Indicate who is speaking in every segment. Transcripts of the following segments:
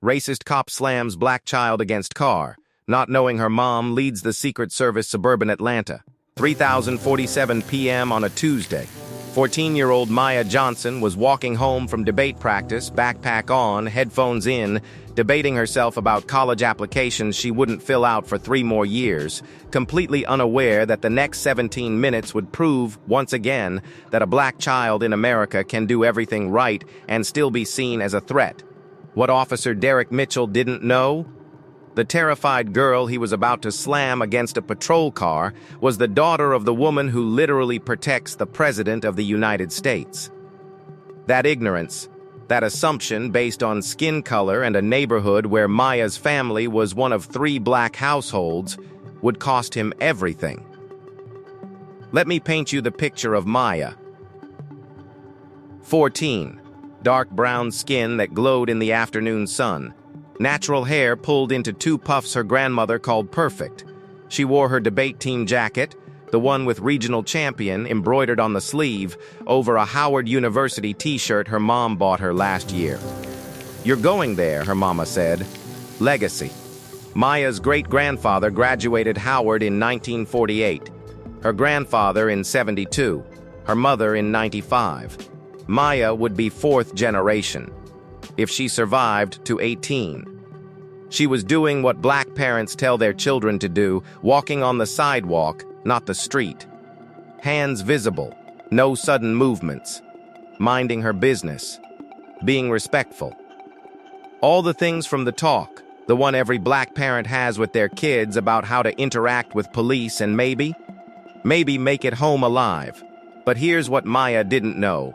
Speaker 1: Racist cop slams black child against car. Not knowing her mom leads the Secret Service suburban Atlanta. 3:47 p.m. on a Tuesday. 14-year-old Maya Johnson was walking home from debate practice, backpack on, headphones in, debating herself about college applications she wouldn't fill out for 3 more years, completely unaware that the next 17 minutes would prove, once again, that a black child in America can do everything right and still be seen as a threat. What Officer Derek Mitchell didn't know? The terrified girl he was about to slam against a patrol car was the daughter of the woman who literally protects the President of the United States. That ignorance, that assumption based on skin color and a neighborhood where Maya's family was one of 3 black households, would cost him everything. Let me paint you the picture of Maya. 14. Dark brown skin that glowed in the afternoon sun. Natural hair pulled into 2 puffs her grandmother called perfect. She wore her debate team jacket, the one with regional champion embroidered on the sleeve, over a Howard University t-shirt her mom bought her last year. "You're going there," her mama said. Legacy. Maya's great-grandfather graduated Howard in 1948. Her grandfather in 72. Her mother in 95. Maya would be 4th generation, if she survived to 18. She was doing what black parents tell their children to do, walking on the sidewalk, not the street. Hands visible, no sudden movements. Minding her business. Being respectful. All the things from the talk, the one every black parent has with their kids about how to interact with police and maybe make it home alive. But here's what Maya didn't know.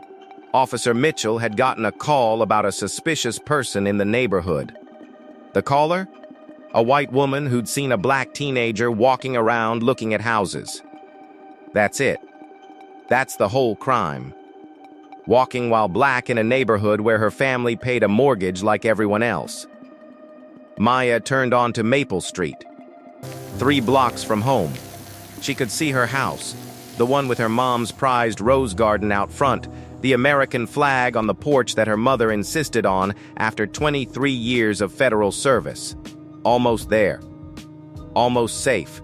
Speaker 1: Officer Mitchell had gotten a call about a suspicious person in the neighborhood. The caller? A white woman who'd seen a black teenager walking around looking at houses. That's it. That's the whole crime. Walking while black in a neighborhood where her family paid a mortgage like everyone else. Maya turned onto Maple Street, 3 blocks from home. She could see her house, the one with her mom's prized rose garden out front, the American flag on the porch that her mother insisted on after 23 years of federal service. Almost there. Almost safe.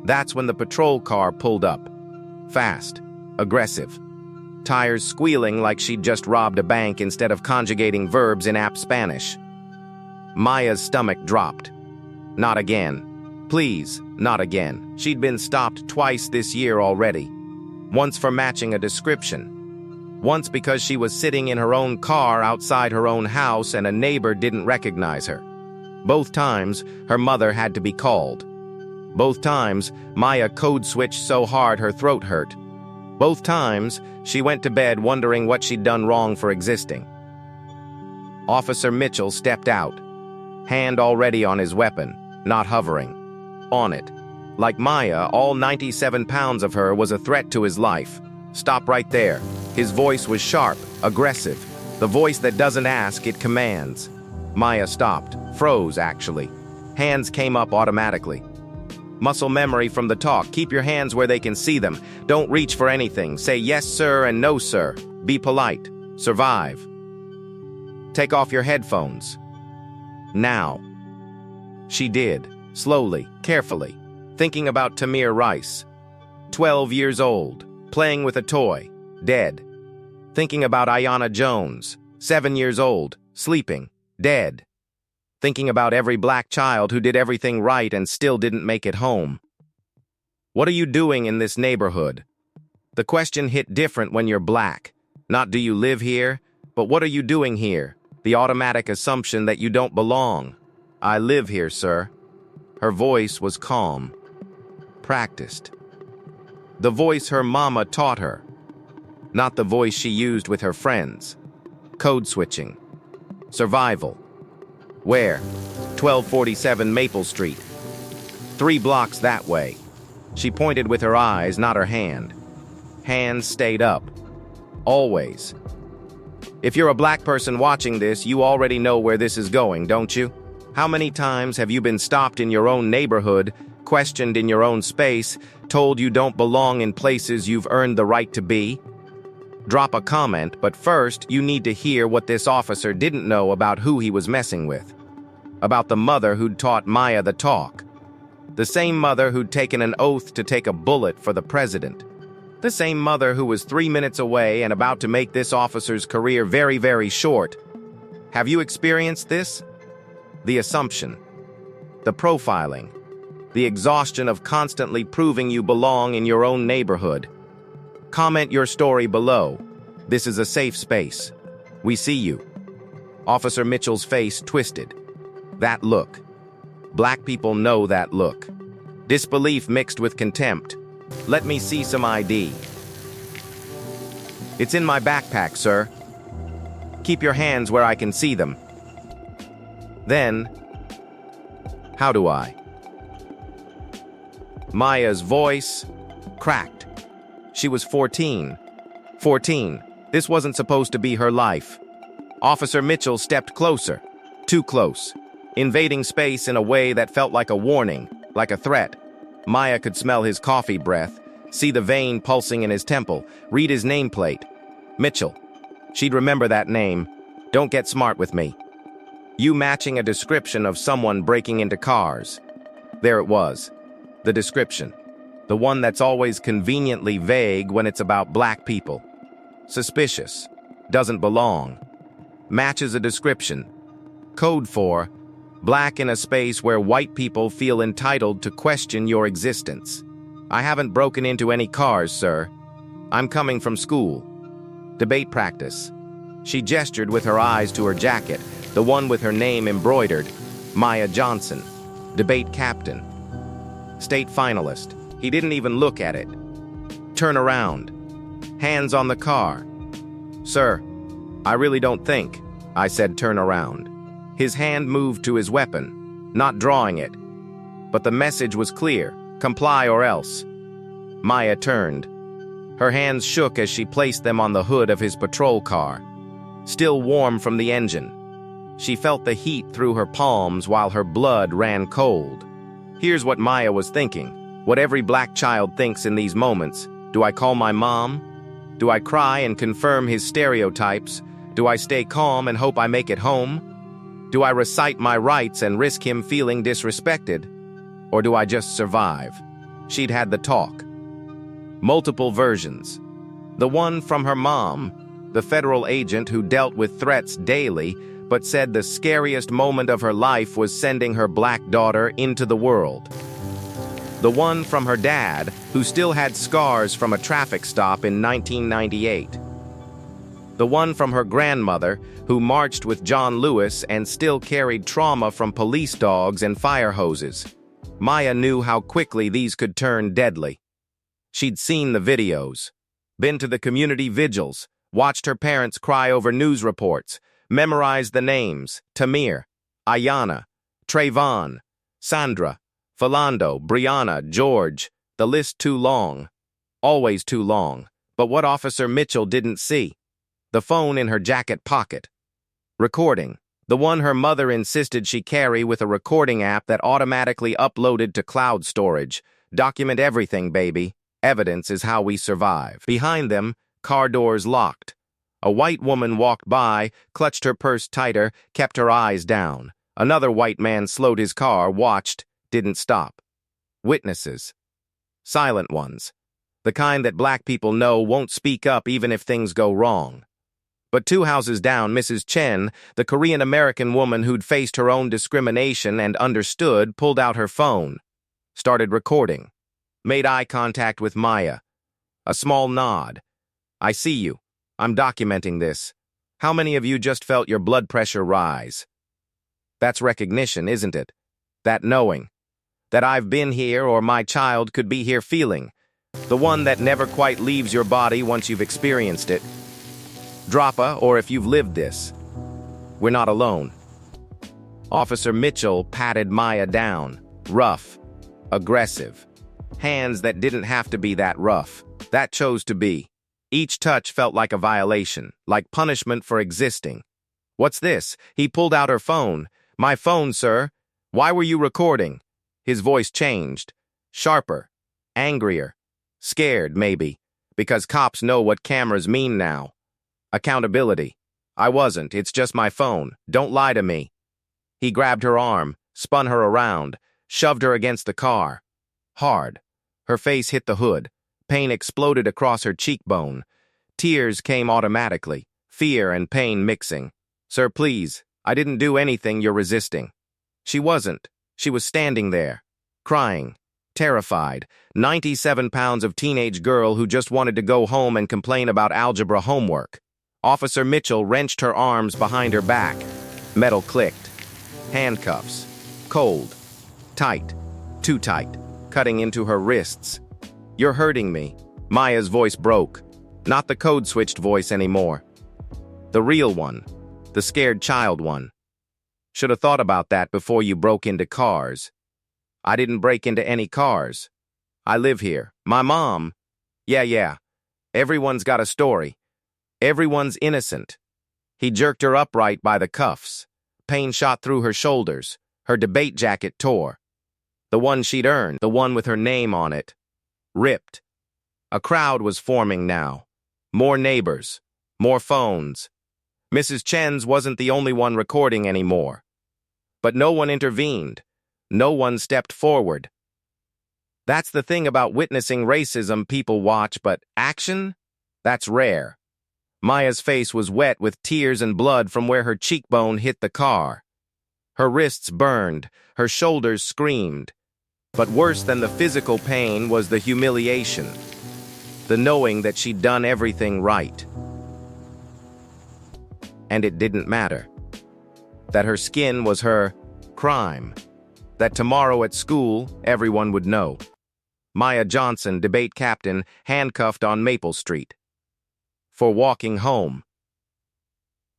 Speaker 1: That's when the patrol car pulled up. Fast. Aggressive. Tires squealing like she'd just robbed a bank instead of conjugating verbs in apt Spanish. Maya's stomach dropped. Not again. Please, not again. She'd been stopped twice this year already. Once for matching a description. Once because she was sitting in her own car outside her own house and a neighbor didn't recognize her. Both times, her mother had to be called. Both times, Maya code-switched so hard her throat hurt. Both times, she went to bed wondering what she'd done wrong for existing. Officer Mitchell stepped out, hand already on his weapon, not hovering. On it. Like Maya, all 97 pounds of her was a threat to his life. Stop right there. His voice was sharp, aggressive. The voice that doesn't ask, it commands. Maya stopped, froze actually. Hands came up automatically. Muscle memory from the talk. Keep your hands where they can see them. Don't reach for anything. Say yes, sir, and no, sir. Be polite. Survive. Take off your headphones. Now. She did, slowly, carefully, thinking about Tamir Rice. 12 years old, playing with a toy, dead. Thinking about Ayanna Jones, 7 years old, sleeping, dead. Thinking about every black child who did everything right and still didn't make it home. What are you doing in this neighborhood? The question hit different when you're black. Not do you live here, but what are you doing here? The automatic assumption that you don't belong. I live here, sir. Her voice was calm. Practiced. The voice her mama taught her. Not the voice she used with her friends. Code switching. Survival. Where? 1247 Maple Street. 3 blocks that way. She pointed with her eyes, not her hand. Hands stayed up. Always. If you're a black person watching this, you already know where this is going, don't you? How many times have you been stopped in your own neighborhood, questioned in your own space, told you don't belong in places you've earned the right to be? Drop a comment, but first you need to hear what this officer didn't know about who he was messing with. About the mother who'd taught Maya the talk. The same mother who'd taken an oath to take a bullet for the president. The same mother who was 3 minutes away and about to make this officer's career very, very short. Have you experienced this? The assumption. The profiling. The exhaustion of constantly proving you belong in your own neighborhood. Comment your story below. This is a safe space. We see you. Officer Mitchell's face twisted. That look. Black people know that look. Disbelief mixed with contempt. Let me see some ID. It's in my backpack, sir. Keep your hands where I can see them. Then, how do I? Maya's voice cracked. She was 14. 14. This wasn't supposed to be her life. Officer Mitchell stepped closer. Too close. Invading space in a way that felt like a warning, like a threat. Maya could smell his coffee breath, see the vein pulsing in his temple, read his nameplate. Mitchell. She'd remember that name. Don't get smart with me. You matching a description of someone breaking into cars. There it was. The description. The one that's always conveniently vague when it's about black people. Suspicious. Doesn't belong. Matches a description. Code for black in a space where white people feel entitled to question your existence. I haven't broken into any cars, sir. I'm coming from school. Debate practice. She gestured with her eyes to her jacket, the one with her name embroidered. Maya Johnson. Debate captain. State finalist. He didn't even look at it. Turn around. Hands on the car. Sir, I really don't think, I said turn around. His hand moved to his weapon, not drawing it. But the message was clear, comply or else. Maya turned. Her hands shook as she placed them on the hood of his patrol car, still warm from the engine. She felt the heat through her palms while her blood ran cold. Here's what Maya was thinking. What every black child thinks in these moments. Do I call my mom? Do I cry and confirm his stereotypes? Do I stay calm and hope I make it home? Do I recite my rights and risk him feeling disrespected? Or do I just survive? She'd had the talk. Multiple versions. The one from her mom, the federal agent who dealt with threats daily, but said the scariest moment of her life was sending her black daughter into the world. The one from her dad, who still had scars from a traffic stop in 1998. The one from her grandmother, who marched with John Lewis and still carried trauma from police dogs and fire hoses. Maya knew how quickly these could turn deadly. She'd seen the videos, been to the community vigils, watched her parents cry over news reports, memorized the names: Tamir, Ayana, Trayvon, Sandra, Philando, Brianna, George. The list too long. Always too long. But what Officer Mitchell didn't see? The phone in her jacket pocket. Recording. The one her mother insisted she carry with a recording app that automatically uploaded to cloud storage. Document everything, baby. Evidence is how we survive. Behind them, car doors locked. A white woman walked by, clutched her purse tighter, kept her eyes down. Another white man slowed his car, watched, didn't stop. Witnesses. Silent ones. The kind that black people know won't speak up even if things go wrong. But 2 houses down, Mrs. Chen, the Korean-American woman who'd faced her own discrimination and understood, pulled out her phone. Started recording. Made eye contact with Maya. A small nod. I see you. I'm documenting this. How many of you just felt your blood pressure rise? That's recognition, isn't it? That knowing. That I've been here or my child could be here feeling. The one that never quite leaves your body once you've experienced it. Droppa, or if you've lived this. We're not alone. Officer Mitchell patted Maya down. Rough. Aggressive. Hands that didn't have to be that rough. That chose to be. Each touch felt like a violation, like punishment for existing. What's this? He pulled out her phone. My phone, sir. Why were you recording? His voice changed. Sharper. Angrier. Scared, maybe. Because cops know what cameras mean now. Accountability. I wasn't, it's just my phone. Don't lie to me. He grabbed her arm, spun her around, shoved her against the car. Hard. Her face hit the hood. Pain exploded across her cheekbone. Tears came automatically, fear and pain mixing. Sir, please, I didn't do anything you're resisting. She wasn't. She was standing there, crying, terrified, 97 pounds of teenage girl who just wanted to go home and complain about algebra homework. Officer Mitchell wrenched her arms behind her back. Metal clicked. Handcuffs. Cold. Tight. Too tight. Cutting into her wrists. You're hurting me. Maya's voice broke. Not the code-switched voice anymore. The real one. The scared child one. Should have thought about that before you broke into cars. I didn't break into any cars. I live here. My mom. Yeah. Everyone's got a story. Everyone's innocent. He jerked her upright by the cuffs. Pain shot through her shoulders. Her debate jacket tore. The one she'd earned, the one with her name on it. Ripped. A crowd was forming now. More neighbors. More phones. Mrs. Chen's wasn't the only one recording anymore. But no one intervened. No one stepped forward. That's the thing about witnessing racism people watch, but action? That's rare. Maya's face was wet with tears and blood from where her cheekbone hit the car. Her wrists burned, her shoulders screamed. But worse than the physical pain was the humiliation. The knowing that she'd done everything right. And it didn't matter. That her skin was her crime. That tomorrow at school, everyone would know. Maya Johnson, debate captain, handcuffed on Maple Street. For walking home.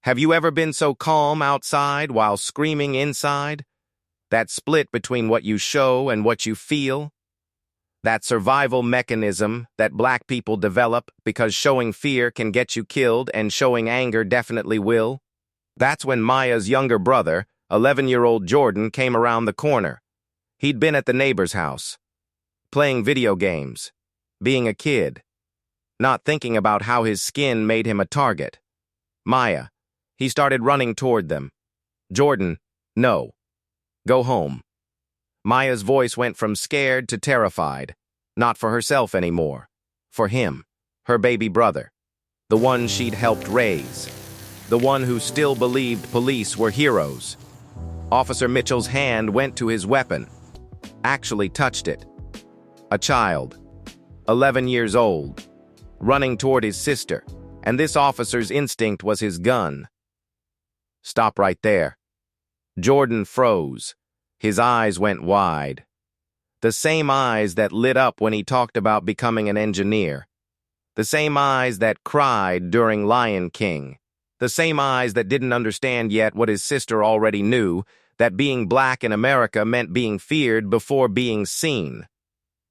Speaker 1: Have you ever been so calm outside while screaming inside? That split between what you show and what you feel? That survival mechanism that black people develop because showing fear can get you killed and showing anger definitely will? That's when Maya's younger brother, 11-year-old Jordan, came around the corner. He'd been at the neighbor's house, playing video games, being a kid, not thinking about how his skin made him a target. Maya. He started running toward them. Jordan, no. Go home. Maya's voice went from scared to terrified. Not for herself anymore. For him, her baby brother. The one she'd helped raise. The one who still believed police were heroes. Officer Mitchell's hand went to his weapon. Actually touched it. A child. 11 years old. Running toward his sister. And this officer's instinct was his gun. Stop right there. Jordan froze. His eyes went wide. The same eyes that lit up when he talked about becoming an engineer. The same eyes that cried during Lion King. The same eyes that didn't understand yet what his sister already knew, that being black in America meant being feared before being seen.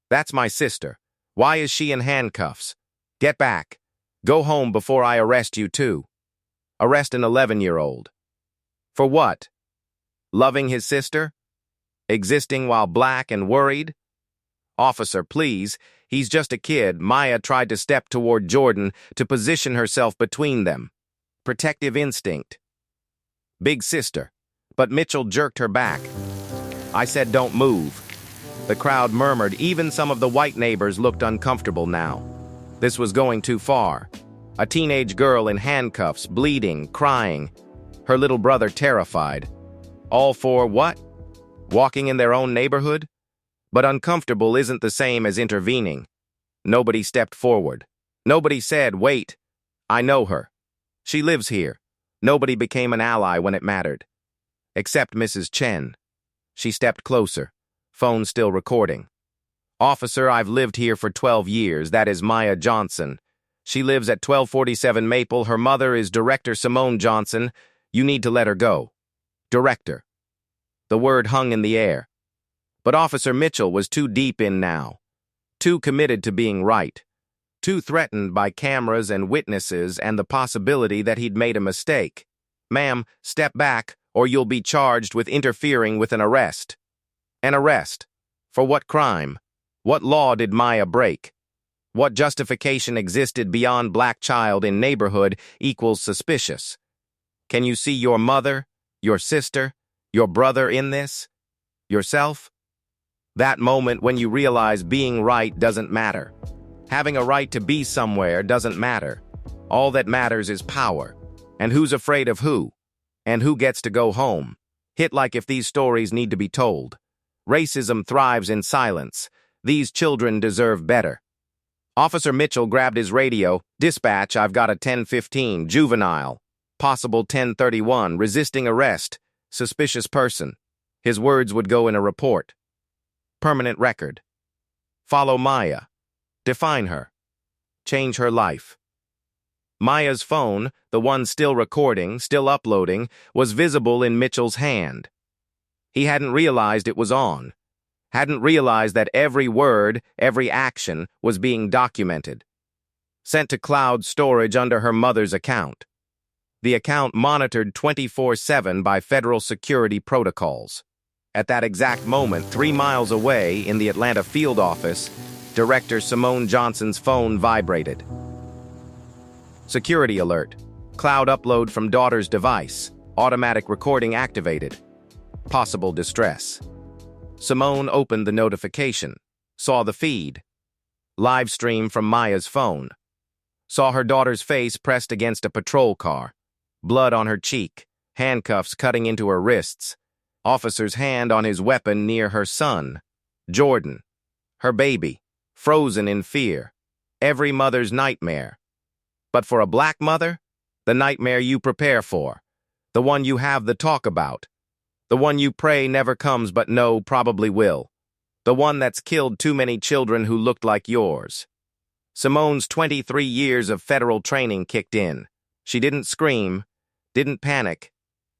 Speaker 1: That's my sister. Why is she in handcuffs? Get back. Go home before I arrest you too. Arrest an 11-year-old. For what? Loving his sister? Existing while black and worried? Officer, please. He's just a kid. Maya tried to step toward Jordan to position herself between them. Protective instinct. Big sister. But Mitchell jerked her back. I said don't move. The crowd murmured. Even some of the white neighbors looked uncomfortable now. This was going too far. A teenage girl in handcuffs, bleeding, crying. Her little brother terrified. All for what? Walking in their own neighborhood? But uncomfortable isn't the same as intervening. Nobody stepped forward. Nobody said, wait, I know her. She lives here. Nobody became an ally when it mattered. Except Mrs. Chen. She stepped closer, phone still recording. Officer, I've lived here for 12 years. That is Maya Johnson. She lives at 1247 Maple. Her mother is Director Simone Johnson. You need to let her go. Director. The word hung in the air. But Officer Mitchell was too deep in now. Too committed to being right. Too threatened by cameras and witnesses and the possibility that he'd made a mistake. Ma'am, step back, or you'll be charged with interfering with an arrest. An arrest? For what crime? What law did Maya break? What justification existed beyond black child in neighborhood equals suspicious. Can you see your mother, your sister, your brother in this? Yourself? That moment when you realize being right doesn't matter. Having a right to be somewhere doesn't matter. All that matters is power. And who's afraid of who? And who gets to go home? Hit like if these stories need to be told. Racism thrives in silence. These children deserve better. Officer Mitchell grabbed his radio. Dispatch, I've got a 1015, juvenile. Possible 1031, resisting arrest. Suspicious person. His words would go in a report. Permanent record. Follow Maya. Define her. Change her life. Maya's phone, the one still recording, still uploading, was visible in Mitchell's hand. He hadn't realized it was on. Hadn't realized that every word, every action was being documented. Sent to cloud storage under her mother's account. The account monitored 24/7 by federal security protocols. At that exact moment, 3 miles away in the Atlanta field office, Director Simone Johnson's phone vibrated. Security alert. Cloud upload from daughter's device. Automatic recording activated. Possible distress. Simone opened the notification. Saw the feed. Live stream from Maya's phone. Saw her daughter's face pressed against a patrol car. Blood on her cheek. Handcuffs cutting into her wrists. Officer's hand on his weapon near her son. Jordan. Her baby. Frozen in fear. Every mother's nightmare. But for a black mother, the nightmare you prepare for. The one you have the talk about. The one you pray never comes but no, probably will. The one that's killed too many children who looked like yours. Simone's 23 years of federal training kicked in. She didn't scream, didn't panic.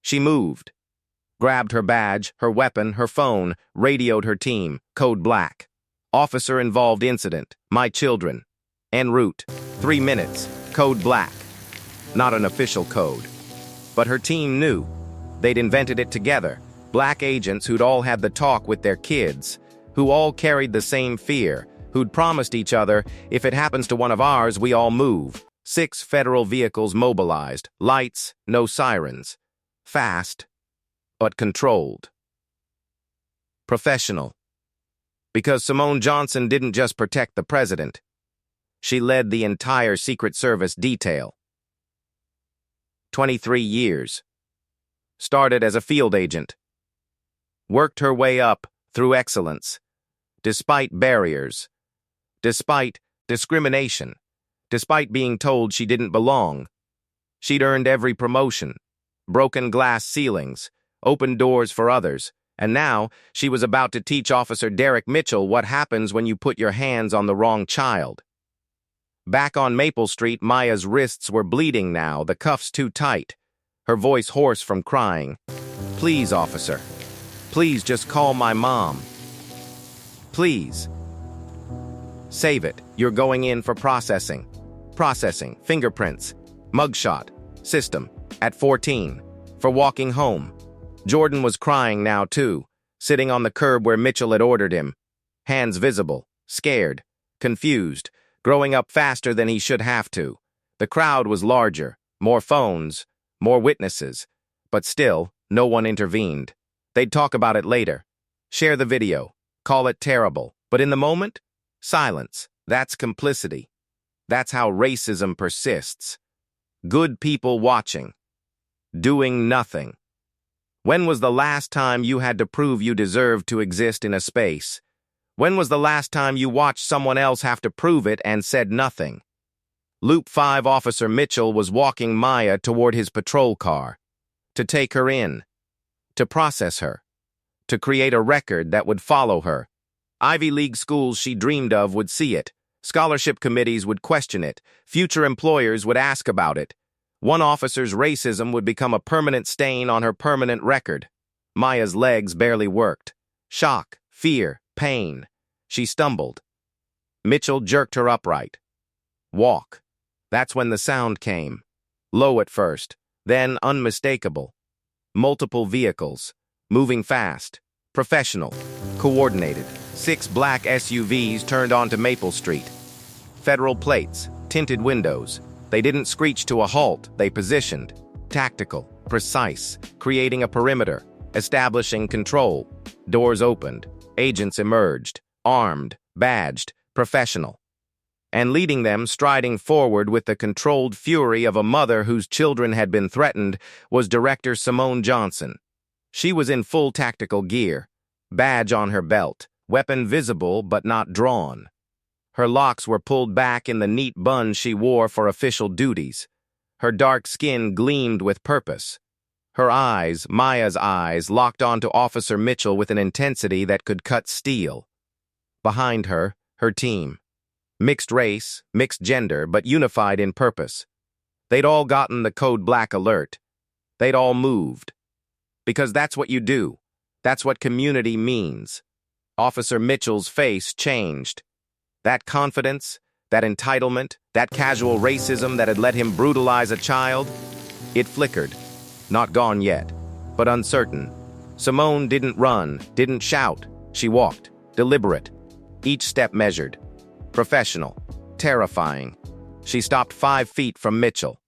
Speaker 1: She moved. Grabbed her badge, her weapon, her phone, radioed her team, code black. Officer involved incident, my children. En route, 3 minutes, code black. Not an official code. But her team knew. They'd invented it together. Black agents who'd all had the talk with their kids, who all carried the same fear, who'd promised each other, if it happens to one of ours, we all move. 6 federal vehicles mobilized, lights, no sirens. Fast, but controlled. Professional. Because Simone Johnson didn't just protect the president. She led the entire Secret Service detail. 23 years. Started as a field agent. Worked her way up through excellence. Despite barriers. Despite discrimination. Despite being told she didn't belong. She'd earned every promotion. Broken glass ceilings. Opened doors for others. And now, she was about to teach Officer Derek Mitchell what happens when you put your hands on the wrong child. Back on Maple Street, Maya's wrists were bleeding now, the cuffs too tight. Her voice hoarse from crying. Please, officer. Please just call my mom. Please. Save it. You're going in for processing. Processing. Fingerprints. Mugshot. System. At 14. For walking home. Jordan was crying now, too. Sitting on the curb where Mitchell had ordered him. Hands visible. Scared. Confused. Growing up faster than he should have to. The crowd was larger. More phones. More witnesses. But still, no one intervened. They'd talk about it later. Share the video. Call it terrible. But in the moment, silence. That's complicity. That's how racism persists. Good people watching. Doing nothing. When was the last time you had to prove you deserved to exist in a space? When was the last time you watched someone else have to prove it and said nothing? Loop 5 Officer Mitchell was walking Maya toward his patrol car. To take her in. To process her. To create a record that would follow her. Ivy League schools she dreamed of would see it. Scholarship committees would question it. Future employers would ask about it. One officer's racism would become a permanent stain on her permanent record. Maya's legs barely worked. Shock, fear, pain. She stumbled. Mitchell jerked her upright. Walk. That's when the sound came. Low at first, then unmistakable. Multiple vehicles. Moving fast. Professional. Coordinated. 6 black SUVs turned onto Maple Street. Federal plates, tinted windows. They didn't screech to a halt, they positioned. Tactical, precise, creating a perimeter, establishing control. Doors opened. Agents emerged, armed, badged, professional. And leading them, striding forward with the controlled fury of a mother whose children had been threatened, was Director Simone Johnson. She was in full tactical gear, badge on her belt, weapon visible but not drawn. Her locks were pulled back in the neat bun she wore for official duties. Her dark skin gleamed with purpose. Her eyes, Maya's eyes, locked onto Officer Mitchell with an intensity that could cut steel. Behind her, her team. Mixed race, mixed gender, but unified in purpose. They'd all gotten the code black alert. They'd all moved. Because that's what you do. That's what community means. Officer Mitchell's face changed. That confidence, that entitlement, that casual racism that had let him brutalize a child, it flickered. Not gone yet, but uncertain. Simone didn't run, didn't shout. She walked, deliberate. Each step measured. Professional, terrifying. She stopped 5 feet from Mitchell.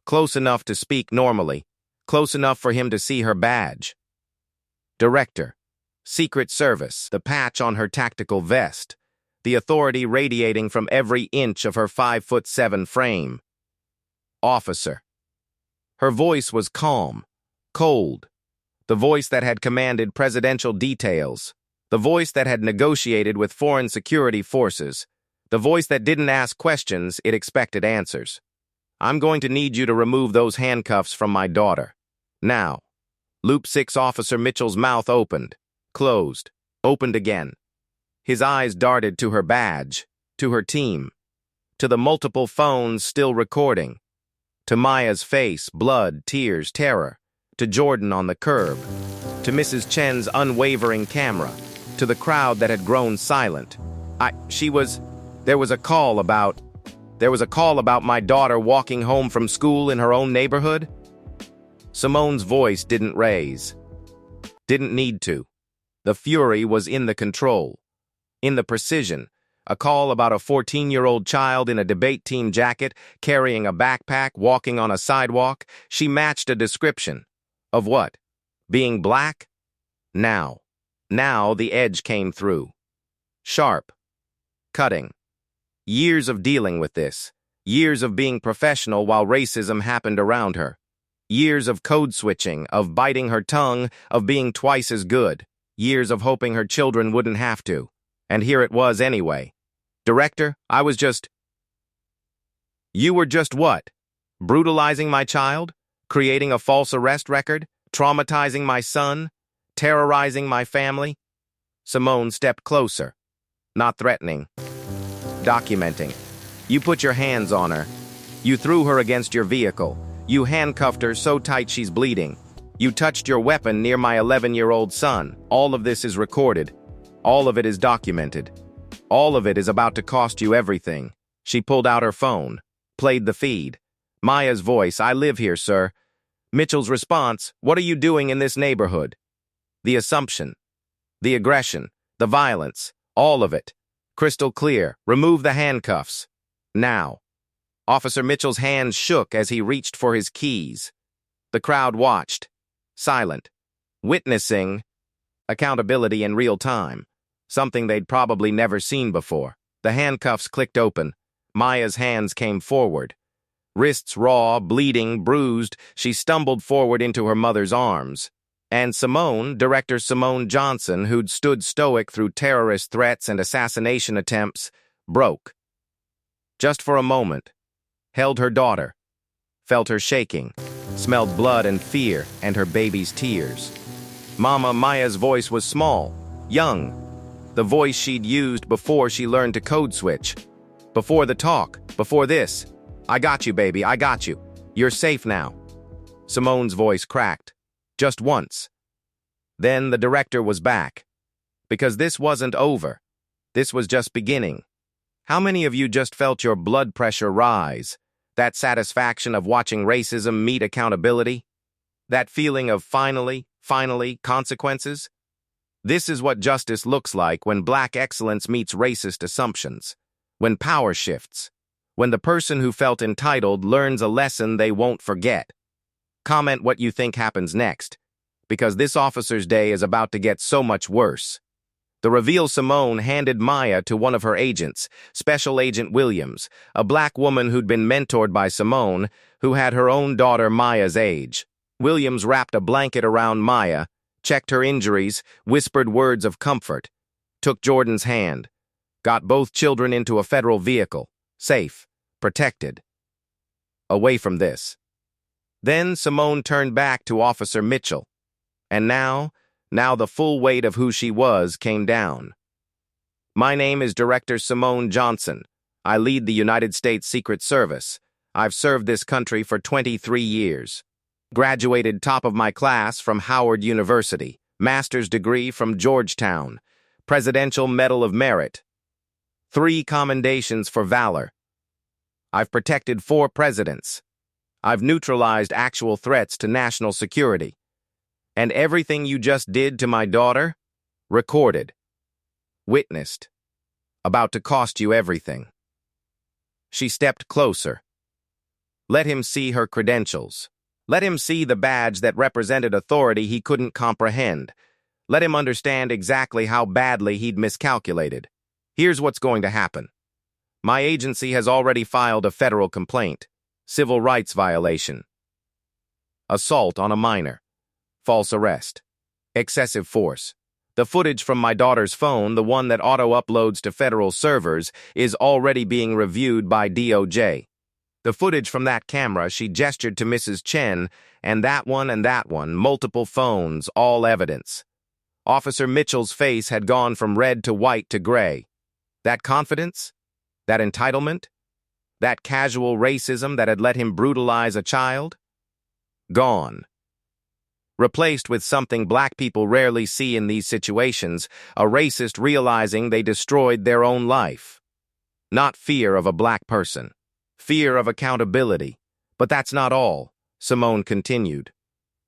Speaker 1: Close enough to speak normally. Close enough for him to see her badge. Director. Secret Service, the patch on her tactical vest. The authority radiating from every inch of her 5'7" frame. Officer. Her voice was calm, cold. The voice that had commanded presidential details. The voice that had negotiated with foreign security forces. The voice that didn't ask questions, it expected answers. I'm going to need you to remove those handcuffs from my daughter. Now. Loop 6 Officer Mitchell's mouth opened, closed, opened again. His eyes darted to her badge, to her team, to the multiple phones still recording, to Maya's face, blood, tears, terror, to Jordan on the curb, to Mrs. Chen's unwavering camera, to the crowd that had grown silent. There was a call about my daughter walking home from school in her own neighborhood. Simone's voice didn't raise. Didn't need to. The fury was in the control. In the precision. A call about a 14-year-old child in a debate team jacket, carrying a backpack, walking on a sidewalk. She matched a description. Of what? Being black? Now. Now the edge came through. Sharp. Cutting. Years of dealing with this. Years of being professional while racism happened around her. Years of code switching, of biting her tongue, of being twice as good. Years of hoping her children wouldn't have to. And here it was anyway. Director, You were just what? Brutalizing my child? Creating a false arrest record? Traumatizing my son? Terrorizing my family? Simone stepped closer. Not threatening. Documenting. You put your hands on her. You threw her against your vehicle. You handcuffed her so tight she's bleeding. You touched your weapon near my 11-year-old son. All of this is recorded. All of it is documented. All of it is about to cost you everything. She pulled out her phone, played the feed. Maya's voice, I live here, sir. Mitchell's response, what are you doing in this neighborhood? The assumption, the aggression, the violence, all of it. Crystal clear. Remove the handcuffs. Now. Officer Mitchell's hands shook as he reached for his keys. The crowd watched, silent, witnessing accountability in real time, something they'd probably never seen before. The handcuffs clicked open. Maya's hands came forward. Wrists raw, bleeding, bruised, she stumbled forward into her mother's arms. And Simone, Director Simone Johnson, who'd stood stoic through terrorist threats and assassination attempts, broke. Just for a moment. Held her daughter. Felt her shaking. Smelled blood and fear and her baby's tears. Mama Maya's voice was small, young. The voice she'd used before she learned to code switch. Before the talk, before this. I got you, baby, I got you. You're safe now. Simone's voice cracked. Just once. Then the director was back. Because this wasn't over. This was just beginning. How many of you just felt your blood pressure rise? That satisfaction of watching racism meet accountability? That feeling of finally, consequences? This is what justice looks like when black excellence meets racist assumptions. When power shifts. When the person who felt entitled learns a lesson they won't forget. Comment what you think happens next, because this officer's day is about to get so much worse. The reveal: Simone handed Maya to one of her agents, Special Agent Williams, a black woman who'd been mentored by Simone, who had her own daughter Maya's age. Williams wrapped a blanket around Maya, checked her injuries, whispered words of comfort, took Jordan's hand, got both children into a federal vehicle, safe, protected. Away from this. Then Simone turned back to Officer Mitchell. And now the full weight of who she was came down. My name is Director Simone Johnson. I lead the United States Secret Service. I've served this country for 23 years. Graduated top of my class from Howard University. Master's degree from Georgetown. Presidential Medal of Merit. 3 commendations for valor. I've protected 4 presidents. I've neutralized actual threats to national security. And everything you just did to my daughter? Recorded. Witnessed. About to cost you everything. She stepped closer. Let him see her credentials. Let him see the badge that represented authority he couldn't comprehend. Let him understand exactly how badly he'd miscalculated. Here's what's going to happen. My agency has already filed a federal complaint. Civil rights violation. Assault on a minor. False arrest. Excessive force. The footage from my daughter's phone, the one that auto-uploads to federal servers, is already being reviewed by DOJ. The footage from that camera, she gestured to Mrs. Chen, and that one, multiple phones, all evidence. Officer Mitchell's face had gone from red to white to gray. That confidence? That entitlement? That casual racism that had let him brutalize a child? Gone. Replaced with something black people rarely see in these situations, a racist realizing they destroyed their own life. Not fear of a black person. Fear of accountability. But that's not all, Simone continued.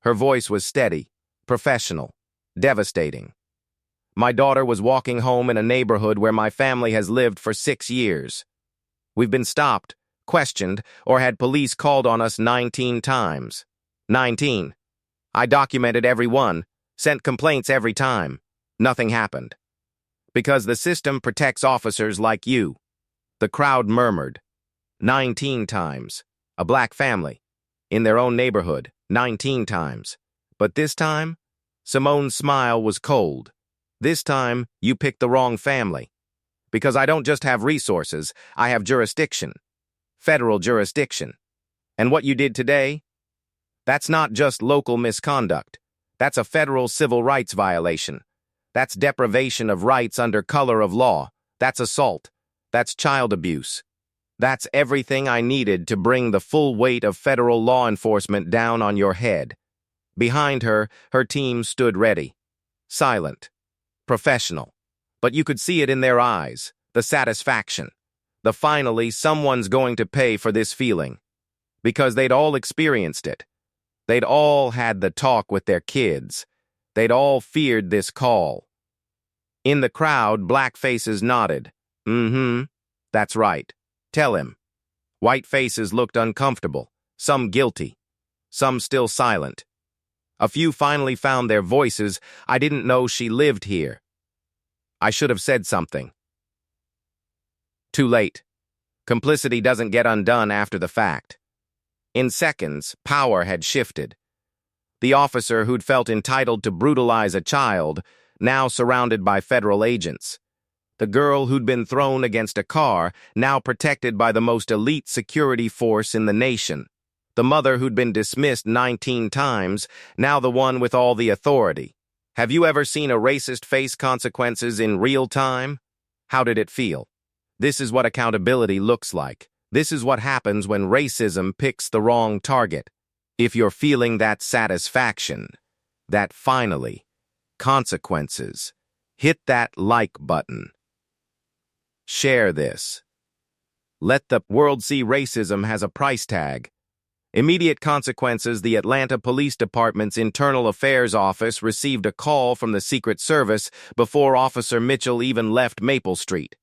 Speaker 1: Her voice was steady, professional, devastating. My daughter was walking home in a neighborhood where my family has lived for 6 years. We've been stopped, questioned, or had police called on us 19 times. 19. I documented every one, sent complaints every time. Nothing happened. Because the system protects officers like you. The crowd murmured. 19 times. A black family. In their own neighborhood. 19 times. But this time, Simone's smile was cold. This time, you picked the wrong family. Because I don't just have resources, I have jurisdiction. Federal jurisdiction. And what you did today? That's not just local misconduct. That's a federal civil rights violation. That's deprivation of rights under color of law. That's assault. That's child abuse. That's everything I needed to bring the full weight of federal law enforcement down on your head. Behind her, her team stood ready. Silent. Professional. But you could see it in their eyes. The satisfaction. The finally someone's going to pay for this feeling. Because they'd all experienced it. They'd all had the talk with their kids. They'd all feared this call. In the crowd, black faces nodded. That's right. Tell him. White faces looked uncomfortable, some guilty, some still silent. A few finally found their voices. I didn't know she lived here. I should have said something. Too late. Complicity doesn't get undone after the fact. In seconds, power had shifted. The officer who'd felt entitled to brutalize a child, now surrounded by federal agents. The girl who'd been thrown against a car, now protected by the most elite security force in the nation. The mother who'd been dismissed 19 times, now the one with all the authority. Have you ever seen a racist face consequences in real time? How did it feel? This is what accountability looks like. This is what happens when racism picks the wrong target. If you're feeling that satisfaction, that finally, consequences, hit that like button. Share this. Let the world see racism has a price tag. Immediate consequences. The Atlanta Police Department's Internal Affairs Office received a call from the Secret Service before Officer Mitchell even left Maple Street.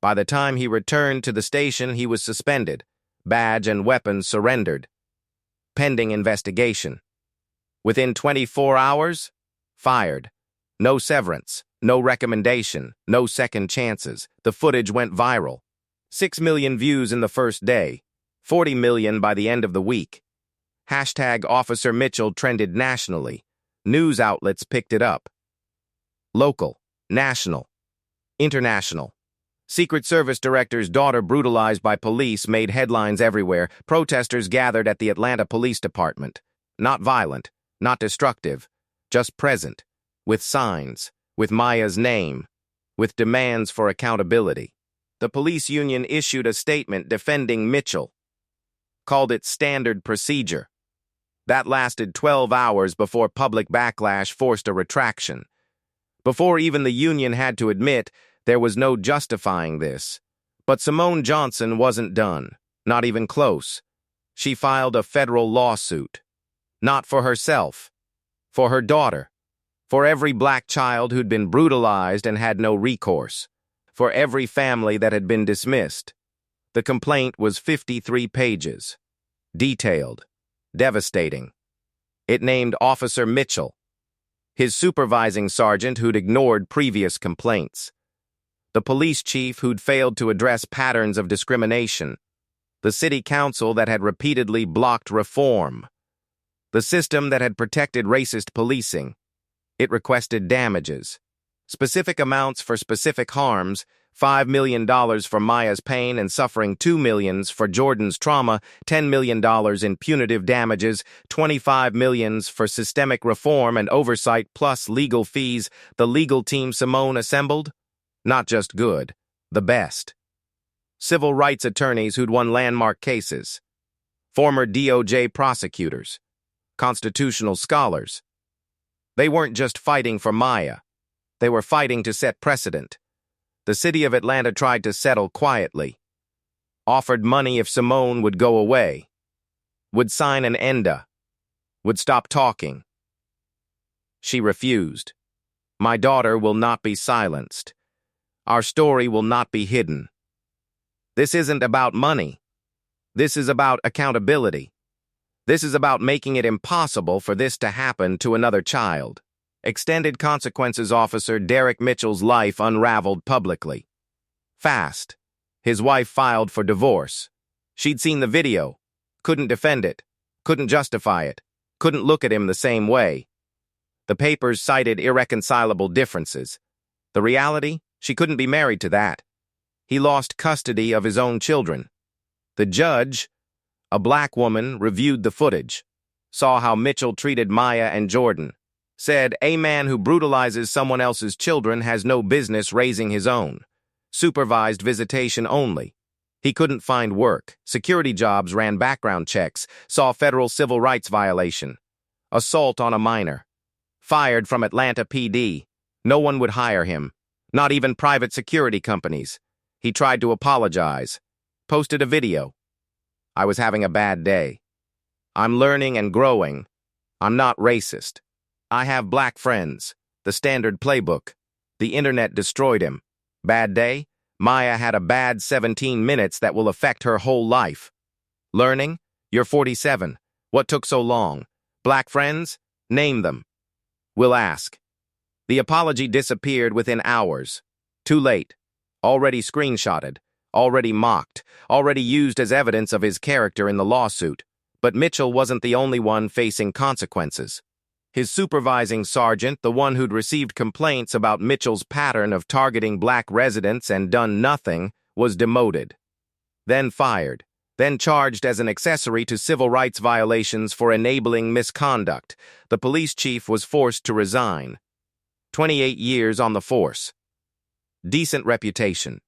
Speaker 1: By the time he returned to the station, he was suspended, badge and weapons surrendered. Pending investigation. Within 24 hours, fired. No severance, no recommendation, no second chances. The footage went viral. 6 million views in the first day, 40 million by the end of the week. Hashtag Officer Mitchell trended nationally. News outlets picked it up. Local, national, international. Secret Service director's daughter brutalized by police made headlines everywhere. Protesters gathered at the Atlanta Police Department. Not violent, not destructive, just present, with signs, with Maya's name, with demands for accountability. The police union issued a statement defending Mitchell, called it standard procedure. That lasted 12 hours before public backlash forced a retraction. Before even the union had to admit there was no justifying this. But Simone Johnson wasn't done, not even close. She filed a federal lawsuit. Not for herself, for her daughter, for every black child who'd been brutalized and had no recourse, for every family that had been dismissed. The complaint was 53 pages. Detailed, devastating. It named Officer Mitchell, his supervising sergeant who'd ignored previous complaints, the police chief who'd failed to address patterns of discrimination, the city council that had repeatedly blocked reform, the system that had protected racist policing. It requested damages, specific amounts for specific harms, $5 million for Maya's pain and suffering, $2 million for Jordan's trauma, $10 million in punitive damages, $25 million for systemic reform and oversight plus legal fees. The legal team Simone assembled? Not just good, the best. Civil rights attorneys who'd won landmark cases, former DOJ prosecutors, constitutional scholars. They weren't just fighting for Maya. They were fighting to set precedent. The city of Atlanta tried to settle quietly, offered money if Simone would go away, would sign an ENDA, would stop talking. She refused. My daughter will not be silenced. Our story will not be hidden. This isn't about money. This is about accountability. This is about making it impossible for this to happen to another child. Extended consequences officer Derek Mitchell's life unraveled publicly. Fast. His wife filed for divorce. She'd seen the video, couldn't defend it, couldn't justify it, couldn't look at him the same way. The papers cited irreconcilable differences. The reality? She couldn't be married to that. He lost custody of his own children. The judge, a black woman, reviewed the footage, saw how Mitchell treated Maya and Jordan, said a man who brutalizes someone else's children has no business raising his own. Supervised visitation only. He couldn't find work. Security jobs ran background checks, saw federal civil rights violation. Assault on a minor. Fired from Atlanta PD. No one would hire him. Not even private security companies. He tried to apologize. Posted a video. I was having a bad day. I'm learning and growing. I'm not racist. I have black friends. The standard playbook. The internet destroyed him. Bad day? Maya had a bad 17 minutes that will affect her whole life. Learning? You're 47. What took so long? Black friends? Name them. We'll ask. The apology disappeared within hours. Too late. Already screenshotted. Already mocked. Already used as evidence of his character in the lawsuit. But Mitchell wasn't the only one facing consequences. His supervising sergeant, the one who'd received complaints about Mitchell's pattern of targeting black residents and done nothing, was demoted. Then fired. Then charged as an accessory to civil rights violations for enabling misconduct. The police chief was forced to resign. 28 years on the force. Decent reputation.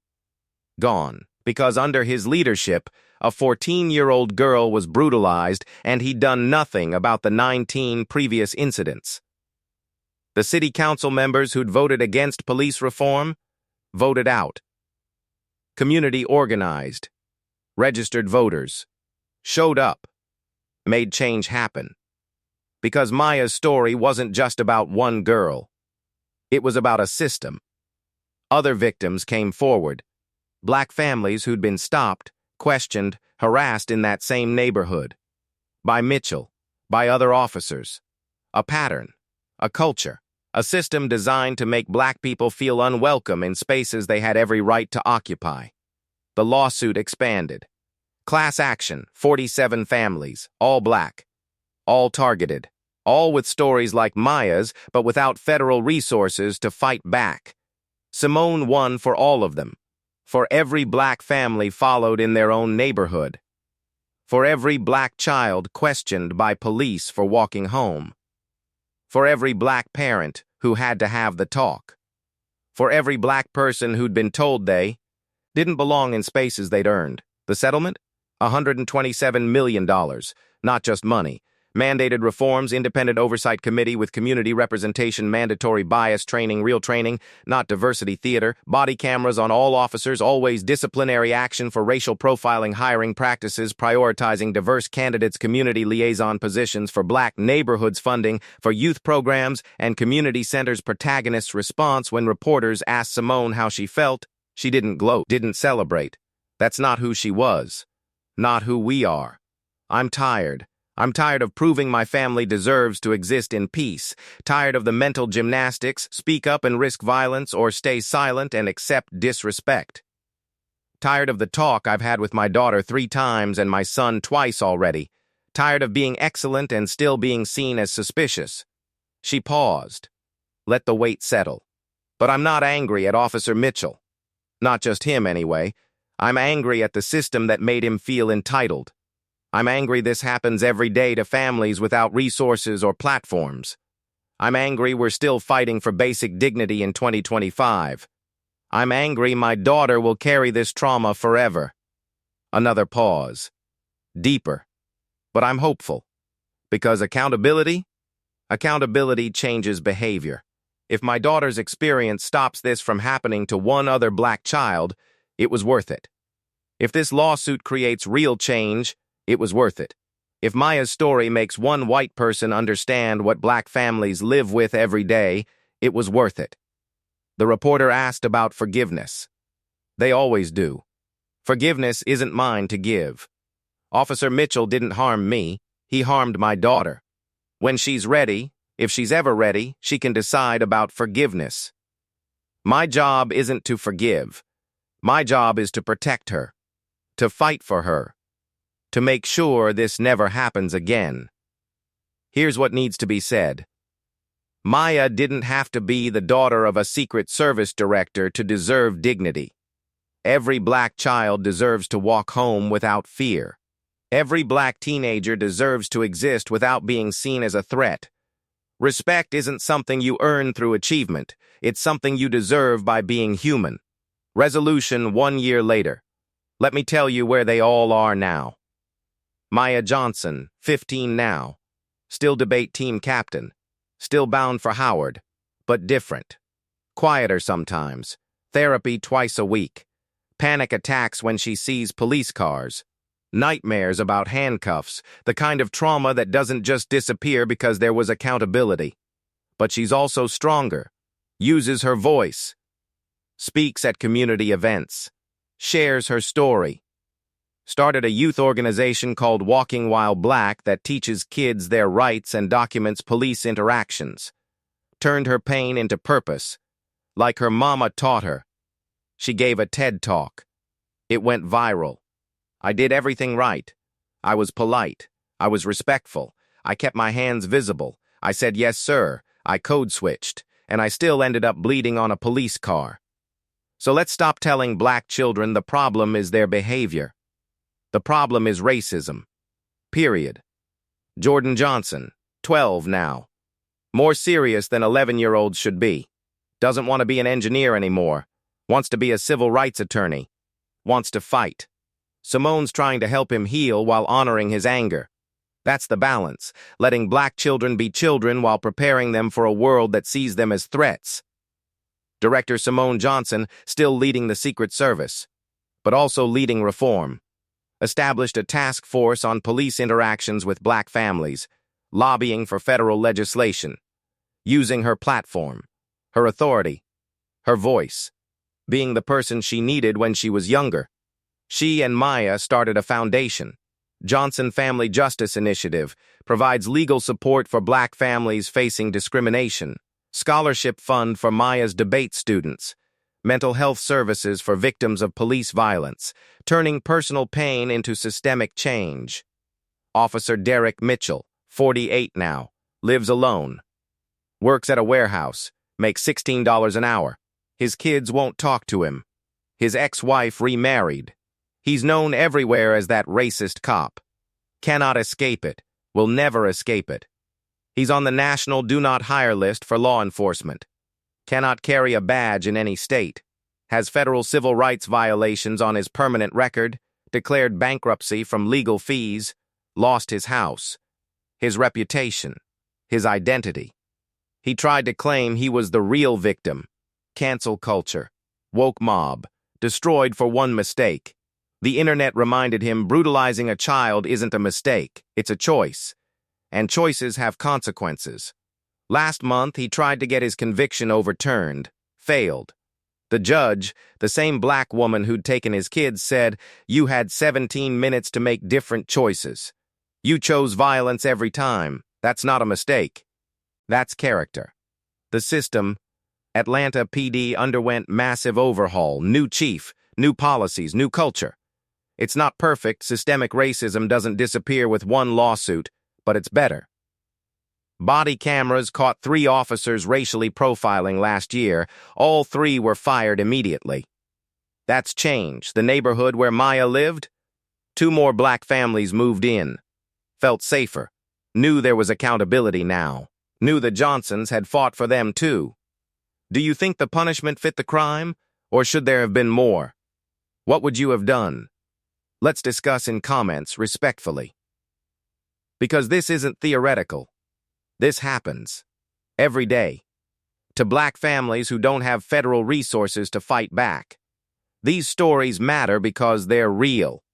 Speaker 1: Gone. Because under his leadership, a 14-year-old girl was brutalized and he'd done nothing about the 19 previous incidents. The city council members who'd voted against police reform voted out. Community organized. Registered voters. Showed up. Made change happen. Because Maya's story wasn't just about one girl. It was about a system. Other victims came forward. Black families who'd been stopped, questioned, harassed in that same neighborhood. By Mitchell, by other officers. A pattern, a culture, a system designed to make black people feel unwelcome in spaces they had every right to occupy. The lawsuit expanded. Class action, 47 families, all black, all targeted, all with stories like Maya's, but without federal resources to fight back. Simone won for all of them, for every black family followed in their own neighborhood, for every black child questioned by police for walking home, for every black parent who had to have the talk, for every black person who'd been told they didn't belong in spaces they'd earned. The settlement? $127 million, not just money. Mandated reforms, independent oversight committee with community representation, mandatory bias training, real training, not diversity theater, body cameras on all officers, always disciplinary action for racial profiling, hiring practices, prioritizing diverse candidates, community liaison positions for black neighborhoods, funding for youth programs, and community centers. Protagonist's response when reporters asked Simone how she felt, she didn't gloat, didn't celebrate. That's not who she was, not who we are. I'm tired. I'm tired of proving my family deserves to exist in peace, tired of the mental gymnastics, speak up and risk violence or stay silent and accept disrespect. Tired of the talk I've had with my daughter 3 times and my son twice already. Tired of being excellent and still being seen as suspicious. She paused. Let the weight settle. But I'm not angry at Officer Mitchell. Not just him, anyway. I'm angry at the system that made him feel entitled. I'm angry this happens every day to families without resources or platforms. I'm angry we're still fighting for basic dignity in 2025. I'm angry my daughter will carry this trauma forever. Another pause. Deeper. But I'm hopeful. Because accountability changes behavior. If my daughter's experience stops this from happening to one other black child, it was worth it. If this lawsuit creates real change, it was worth it. If Maya's story makes one white person understand what black families live with every day, it was worth it. The reporter asked about forgiveness. They always do. Forgiveness isn't mine to give. Officer Mitchell didn't harm me, he harmed my daughter. When she's ready, if she's ever ready, she can decide about forgiveness. My job isn't to forgive. My job is to protect her, to fight for her, to make sure this never happens again. Here's what needs to be said. Maya didn't have to be the daughter of a Secret Service director to deserve dignity. Every black child deserves to walk home without fear. Every black teenager deserves to exist without being seen as a threat. Respect isn't something you earn through achievement. It's something you deserve by being human. Resolution 1 year later. Let me tell you where they all are now. Maya Johnson, 15 now. Still debate team captain. Still bound for Howard, but different. Quieter sometimes. Therapy twice a week. Panic attacks when she sees police cars. Nightmares about handcuffs, the kind of trauma that doesn't just disappear because there was accountability. But she's also stronger. Uses her voice. Speaks at community events. Shares her story. Started a youth organization called Walking While Black that teaches kids their rights and documents police interactions. Turned her pain into purpose, like her mama taught her. She gave a TED Talk. It went viral. I did everything right. I was polite. I was respectful. I kept my hands visible. I said yes, sir. I code switched. And I still ended up bleeding on a police car. So let's stop telling black children the problem is their behavior. The problem is racism. Period. Jordan Johnson, 12 now. More serious than 11-year-olds should be. Doesn't want to be an engineer anymore. Wants to be a civil rights attorney. Wants to fight. Simone's trying to help him heal while honoring his anger. That's the balance, letting black children be children while preparing them for a world that sees them as threats. Director Simone Johnson still leading the Secret Service, but also leading reform. Established a task force on police interactions with black families, lobbying for federal legislation, using her platform, her authority, her voice. being the person she needed when she was younger. She and Maya started a foundation. Johnson Family Justice Initiative provides legal support for Black families facing discrimination, scholarship fund for Maya's debate students, mental health services for victims of police violence, turning personal pain into systemic change. Officer Derek Mitchell, 48 now, lives alone. Works at a warehouse, makes $16 an hour. His kids won't talk to him. His ex-wife remarried. He's known everywhere as that racist cop. Cannot escape it. Will never escape it. He's on the national do not hire list for law enforcement. Cannot carry a badge in any state. Has federal civil rights violations on his permanent record. Declared bankruptcy from legal fees. Lost his house. His reputation. His identity. He tried to claim he was the real victim. Cancel culture. Woke mob. Destroyed for one mistake. The internet reminded him brutalizing a child isn't a mistake, it's a choice. And choices have consequences. Last month, he tried to get his conviction overturned. Failed. The judge, the same Black woman who'd taken his kids, said, "You had 17 minutes to make different choices. You chose violence every time. That's not a mistake. That's character." The system, Atlanta PD, underwent massive overhaul, new chief, new policies, new culture. It's not perfect. Systemic racism doesn't disappear with one lawsuit, but it's better. Body cameras caught 3 officers racially profiling last year. All 3 were fired immediately. That's change. The neighborhood where Maya lived? 2 more Black families moved in. Felt safer. Knew there was accountability now. Knew the Johnsons had fought for them too. Do you think the punishment fit the crime? Or should there have been more? What would you have done? Let's discuss in comments respectfully. Because this isn't theoretical. This happens. Every day. To Black families who don't have federal resources to fight back. These stories matter because they're real.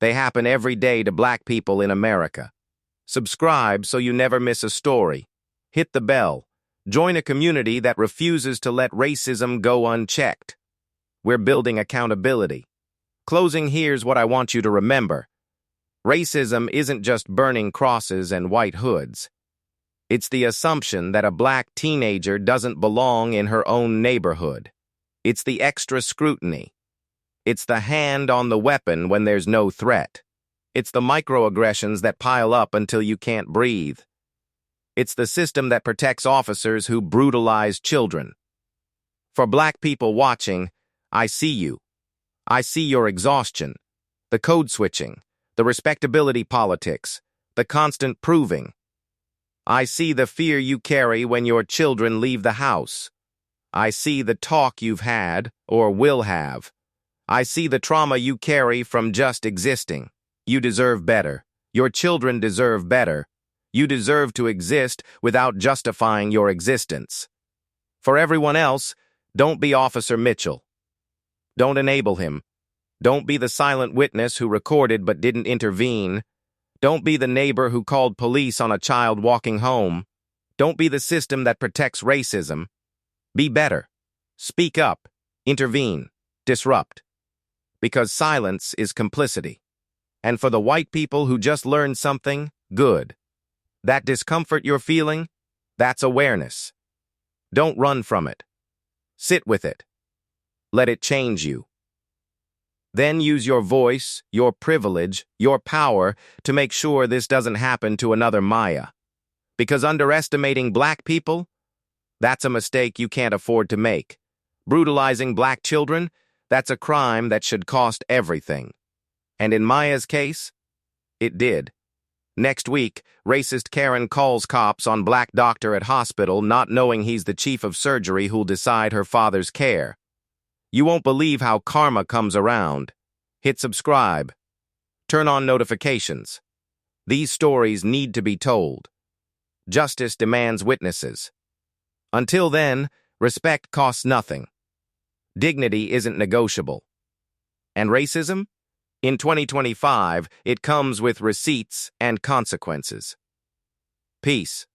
Speaker 1: They happen every day to Black people in America. Subscribe so you never miss a story. Hit the bell. Join a community that refuses to let racism go unchecked. We're building accountability. Closing, here's what I want you to remember. Racism isn't just burning crosses and white hoods. It's the assumption that a Black teenager doesn't belong in her own neighborhood. It's the extra scrutiny. It's the hand on the weapon when there's no threat. It's the microaggressions that pile up until you can't breathe. It's the system that protects officers who brutalize children. For Black people watching, I see you. I see your exhaustion, the code switching, the respectability politics, the constant proving. I see the fear you carry when your children leave the house. I see the talk you've had or will have. I see the trauma you carry from just existing. You deserve better. Your children deserve better. You deserve to exist without justifying your existence. For everyone else, don't be Officer Mitchell. Don't enable him. Don't be the silent witness who recorded but didn't intervene. Don't be the neighbor who called police on a child walking home. Don't be the system that protects racism. Be better. Speak up. Intervene. Disrupt. Because silence is complicity. And for the white people who just learned something, good. That discomfort you're feeling, that's awareness. Don't run from it. Sit with it. Let it change you. Then use your voice, your privilege, your power to make sure this doesn't happen to another Maya. Because underestimating Black people, that's a mistake you can't afford to make. Brutalizing Black children, that's a crime that should cost everything. And in Maya's case, it did. Next week, racist Karen calls cops on Black doctor at hospital not knowing he's the chief of surgery who'll decide her father's care. You won't believe how karma comes around. Hit subscribe. Turn on notifications. These stories need to be told. Justice demands witnesses. Until then, respect costs nothing. Dignity isn't negotiable. And racism? In 2025, it comes with receipts and consequences. Peace.